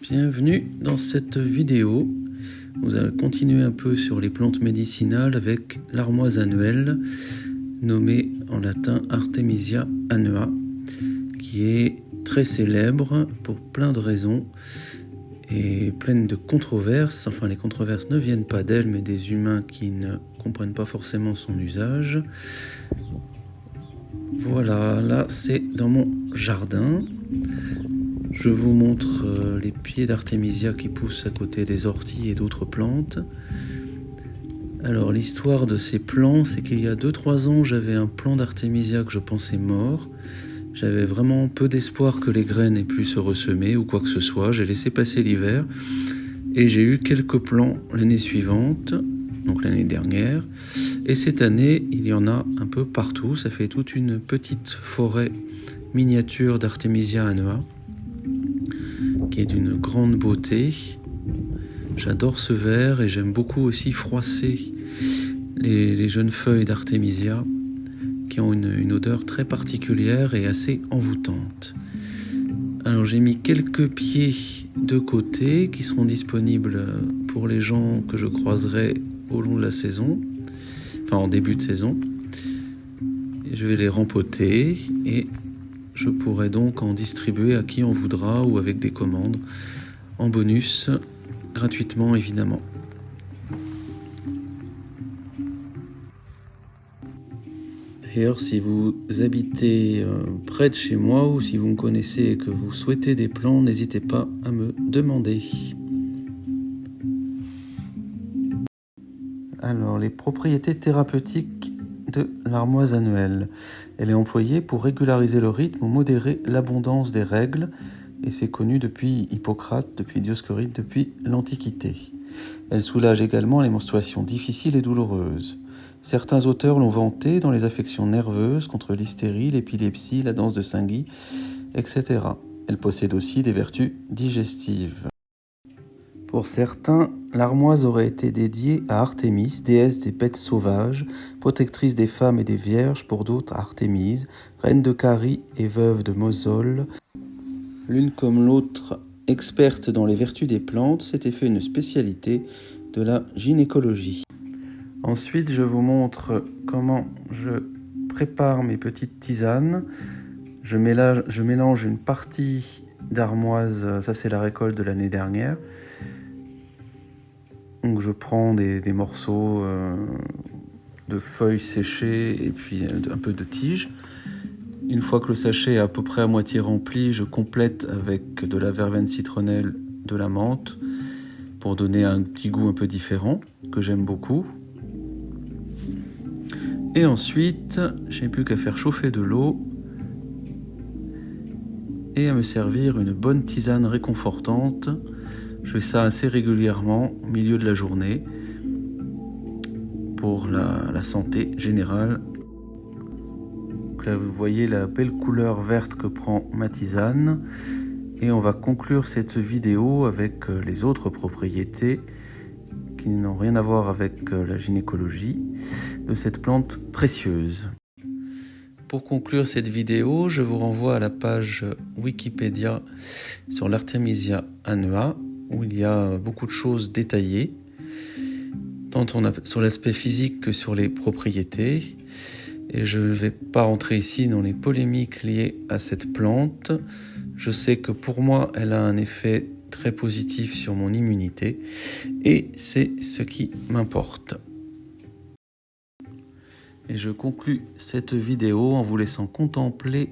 Bienvenue dans cette vidéo. Nous allons continuer un peu sur les plantes médicinales avec l'armoise annuelle, nommée en latin Artemisia annua, qui est très célèbre pour plein de raisons et pleine de controverses. Enfin, les controverses ne viennent pas d'elle, mais des humains qui ne comprennent pas forcément son usage. Voilà, là c'est dans mon jardin. Je vous montre les pieds d'Artemisia qui poussent à côté des orties et d'autres plantes. Alors l'histoire de ces plants, c'est qu'il y a 2-3 ans, j'avais un plant d'Artemisia que je pensais mort. J'avais vraiment peu d'espoir que les graines aient pu se ressemer ou quoi que ce soit. J'ai laissé passer l'hiver et j'ai eu quelques plants l'année suivante, donc l'année dernière. Et cette année, il y en a un peu partout. Ça fait toute une petite forêt miniature d'Artemisia annua, qui est d'une grande beauté. J'adore ce vert et j'aime beaucoup aussi froisser les jeunes feuilles d'Artemisia qui ont une odeur très particulière et assez envoûtante. Alors j'ai mis quelques pieds de côté qui seront disponibles pour les gens que je croiserai au long de la saison, enfin en début de saison. Et je vais les rempoter et je pourrai donc en distribuer à qui en voudra ou avec des commandes en bonus, gratuitement évidemment. D'ailleurs, si vous habitez près de chez moi ou si vous me connaissez et que vous souhaitez des plants, n'hésitez pas à me demander. Alors, les propriétés thérapeutiques de l'armoise annuelle. Elle est employée pour régulariser le rythme ou modérer l'abondance des règles, et c'est connu depuis Hippocrate, depuis Dioscoride, depuis l'Antiquité. Elle soulage également les menstruations difficiles et douloureuses. Certains auteurs l'ont vantée dans les affections nerveuses contre l'hystérie, l'épilepsie, la danse de Saint-Guy, etc. Elle possède aussi des vertus digestives. Pour certains, l'armoise aurait été dédiée à Artémis, déesse des bêtes sauvages, protectrice des femmes et des vierges. Pour d'autres, Artémise, reine de Carie et veuve de Mosole. L'une comme l'autre, experte dans les vertus des plantes, s'était fait une spécialité de la gynécologie. Ensuite, je vous montre comment je prépare mes petites tisanes. Je mélange une partie d'armoise, ça c'est la récolte de l'année dernière. Donc je prends des morceaux de feuilles séchées et puis un peu de tige. Une fois que le sachet est à peu près à moitié rempli, je complète avec de la verveine citronnelle, de la menthe, pour donner un petit goût un peu différent, que j'aime beaucoup. Et ensuite, je n'ai plus qu'à faire chauffer de l'eau et à me servir une bonne tisane réconfortante. Je fais ça assez régulièrement au milieu de la journée pour la santé générale. Donc là, vous voyez la belle couleur verte que prend ma tisane. Et on va conclure cette vidéo avec les autres propriétés qui n'ont rien à voir avec la gynécologie de cette plante précieuse. Pour conclure cette vidéo, je vous renvoie à la page Wikipédia sur l'Artemisia annua, où il y a beaucoup de choses détaillées, tant sur l'aspect physique que sur les propriétés. Et je ne vais pas rentrer ici dans les polémiques liées à cette plante. Je sais que pour moi, elle a un effet très positif sur mon immunité et c'est ce qui m'importe. Et je conclus cette vidéo en vous laissant contempler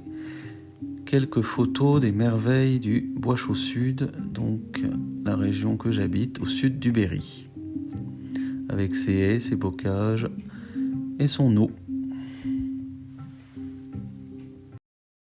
quelques photos des merveilles du Bois-Chaud-Sud, donc la région que j'habite au sud du Berry, avec ses haies, ses bocages et son eau.